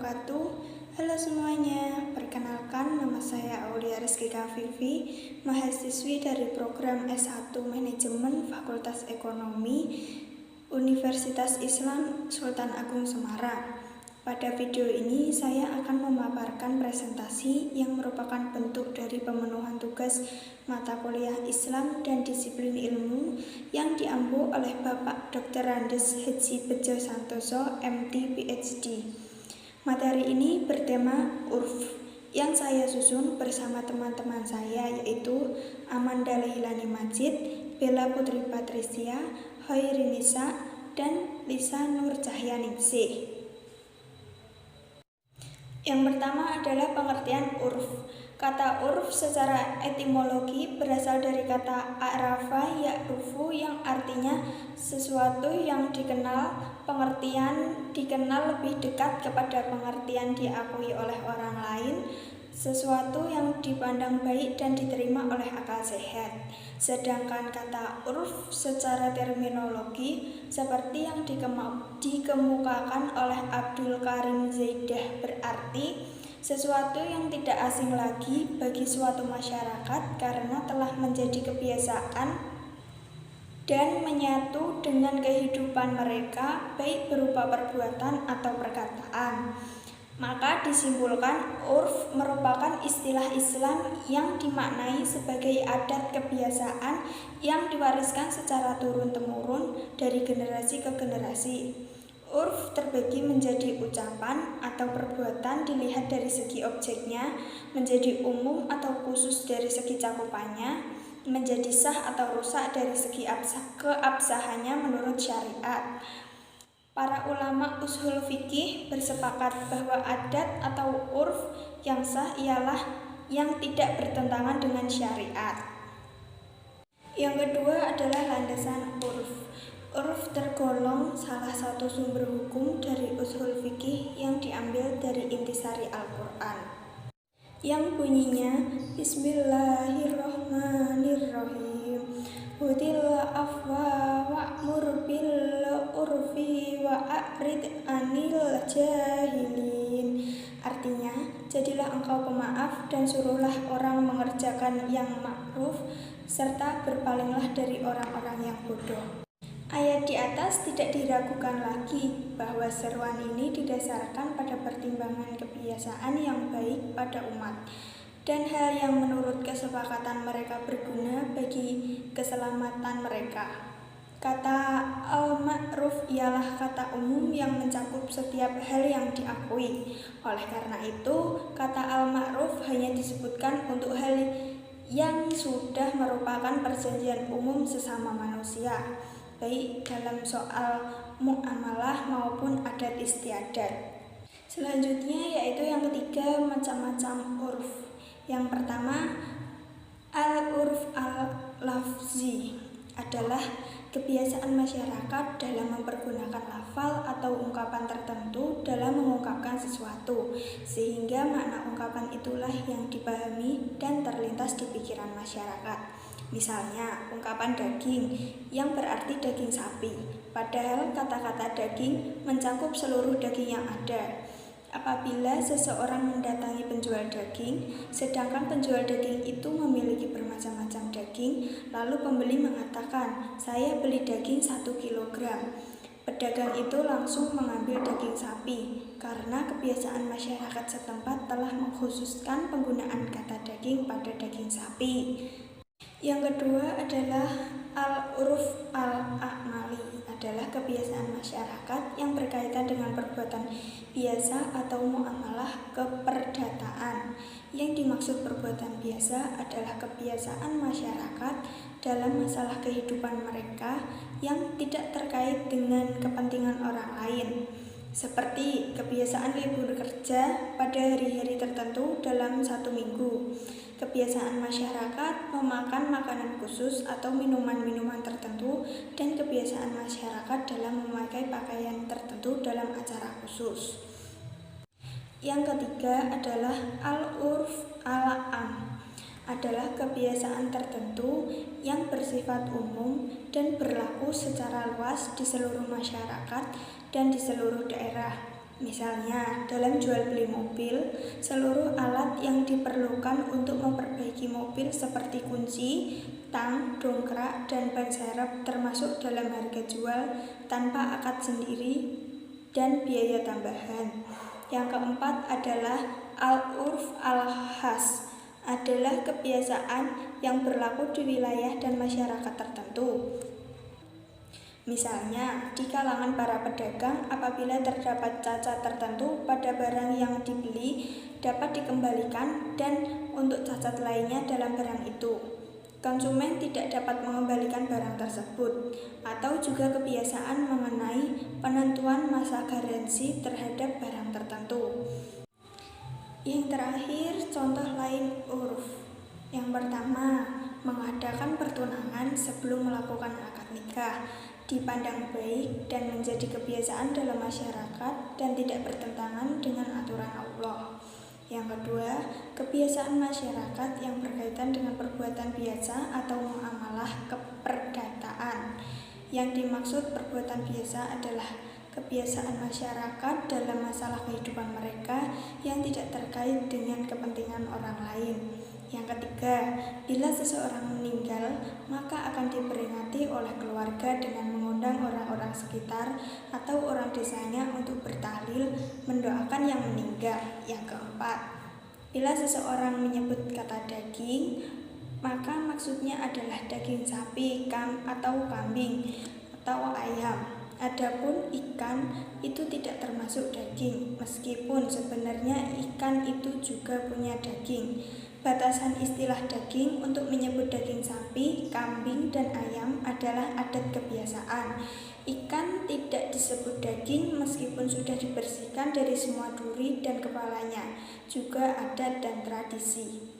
wabarakatuh. Halo semuanya, perkenalkan nama saya Aulia Rizkika Vivi, mahasiswi dari program S1 Manajemen Fakultas Ekonomi Universitas Islam Sultan Agung Semarang. Pada video ini saya akan memaparkan presentasi yang merupakan bentuk dari pemenuhan tugas mata kuliah Islam dan disiplin ilmu yang diampu oleh Bapak Dr. Andes Haji Bejo Santoso, MT PhD. Materi ini bertema urf yang saya susun bersama teman-teman saya, yaitu Amanda Leilani Majid, Bella Putri Patricia, Hoiri Nisa, dan Lisa Nur Cahyaningsih. Yang pertama adalah pengertian urf. Kata urf secara etimologi berasal dari kata arafa ya'rufu yang artinya sesuatu yang dikenal, pengertian dikenal lebih dekat kepada pengertian diakui oleh orang lain, sesuatu yang dipandang baik dan diterima oleh akal sehat. Sedangkan kata urf secara terminologi seperti yang dikemukakan oleh Abdul Karim Zaidah berarti sesuatu yang tidak asing lagi bagi suatu masyarakat karena telah menjadi kebiasaan dan menyatu dengan kehidupan mereka baik berupa perbuatan atau perkataan. Maka disimpulkan urf merupakan istilah Islam yang dimaknai sebagai adat kebiasaan yang diwariskan secara turun-temurun dari generasi ke generasi. Urf terbagi menjadi ucapan atau perbuatan dilihat dari segi objeknya, menjadi umum atau khusus dari segi cakupannya, menjadi sah atau rusak dari segi keabsahannya menurut syariat. Para ulama ushul fikih bersepakat bahwa adat atau urf yang sah ialah yang tidak bertentangan dengan syariat. Yang kedua adalah landasan urf. Urf tergolong salah satu sumber hukum dari ushul fikih yang diambil dari intisari Al-Quran, yang bunyinya Bismillahirrahmanirrahim. Hudil afwa wa'mur bil urfi wa'rid anil jahilin. Artinya, jadilah engkau pemaaf dan suruhlah orang mengerjakan yang ma'ruf serta berpalinglah dari orang-orang yang bodoh. Ayat di atas tidak diragukan lagi bahwa seruan ini didasarkan pada pertimbangan kebiasaan yang baik pada umat dan hal yang menurut kesepakatan mereka berguna bagi keselamatan mereka. Kata al-ma'ruf ialah kata umum yang mencakup setiap hal yang diakui. Oleh karena itu, kata al-ma'ruf hanya disebutkan untuk hal yang sudah merupakan perjanjian umum sesama manusia, baik dalam soal muamalah maupun adat istiadat. Selanjutnya yaitu yang ketiga, macam-macam urf. Yang pertama, al-urf al-lafzi adalah kebiasaan masyarakat dalam mempergunakan lafal atau ungkapan tertentu dalam mengungkapkan sesuatu, sehingga makna ungkapan itulah yang dipahami dan terlintas di pikiran masyarakat. Misalnya, ungkapan daging yang berarti daging sapi, padahal kata-kata daging mencakup seluruh daging yang ada. Apabila seseorang mendatangi penjual daging, sedangkan penjual daging itu memiliki bermacam-macam daging, lalu pembeli mengatakan, "Saya beli daging 1 kilogram." Pedagang itu langsung mengambil daging sapi, karena kebiasaan masyarakat setempat telah mengkhususkan penggunaan kata daging pada daging sapi. Yang kedua adalah al-urf al-a'mali, adalah kebiasaan masyarakat yang berkaitan dengan perbuatan biasa atau muamalah keperdataan. Yang dimaksud perbuatan biasa adalah kebiasaan masyarakat dalam masalah kehidupan mereka yang tidak terkait dengan kepentingan orang lain, seperti kebiasaan libur kerja pada hari-hari tertentu dalam 1 minggu, kebiasaan masyarakat memakan makanan khusus atau minuman-minuman tertentu, dan kebiasaan masyarakat dalam memakai pakaian tertentu dalam acara khusus. Yang ketiga adalah al-urf al-am, adalah kebiasaan tertentu yang bersifat umum dan berlaku secara luas di seluruh masyarakat dan di seluruh daerah. Misalnya, dalam jual beli mobil, seluruh alat yang diperlukan untuk memperbaiki mobil seperti kunci, tang, dongkrak, dan ban serep termasuk dalam harga jual tanpa akad sendiri dan biaya tambahan. Yang keempat adalah al-urf al-khas, adalah kebiasaan yang berlaku di wilayah dan masyarakat tertentu. Misalnya, di kalangan para pedagang, apabila terdapat cacat tertentu pada barang yang dibeli, dapat dikembalikan dan untuk cacat lainnya dalam barang itu, konsumen tidak dapat mengembalikan barang tersebut, atau juga kebiasaan mengenai penentuan masa garansi terhadap barang tertentu. Yang terakhir, contoh lain uruf. Yang pertama, mengadakan pertunangan sebelum melakukan akad nikah dipandang baik dan menjadi kebiasaan dalam masyarakat dan tidak bertentangan dengan aturan Allah. Yang kedua, kebiasaan masyarakat yang berkaitan dengan perbuatan biasa atau muamalah keperdataan. Yang dimaksud perbuatan biasa adalah kebiasaan masyarakat dalam masalah kehidupan mereka yang tidak terkait dengan kepentingan orang lain. Yang ketiga, bila seseorang meninggal, maka akan diperingati oleh keluarga dengan mengundang orang-orang sekitar atau orang desanya untuk bertahlil mendoakan yang meninggal. Yang keempat, bila seseorang menyebut kata daging, maka maksudnya adalah daging sapi, atau kambing, atau ayam. Adapun ikan itu tidak termasuk daging, meskipun sebenarnya ikan itu juga punya daging. Batasan istilah daging untuk menyebut daging sapi, kambing, dan ayam adalah adat kebiasaan. Ikan tidak disebut daging meskipun sudah dibersihkan dari semua duri dan kepalanya, juga adat dan tradisi.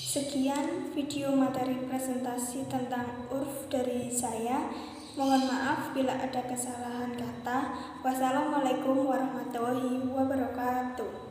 Sekian video materi presentasi tentang urf dari saya. Mohon maaf bila ada kesalahan kata. Wassalamualaikum warahmatullahi wabarakatuh.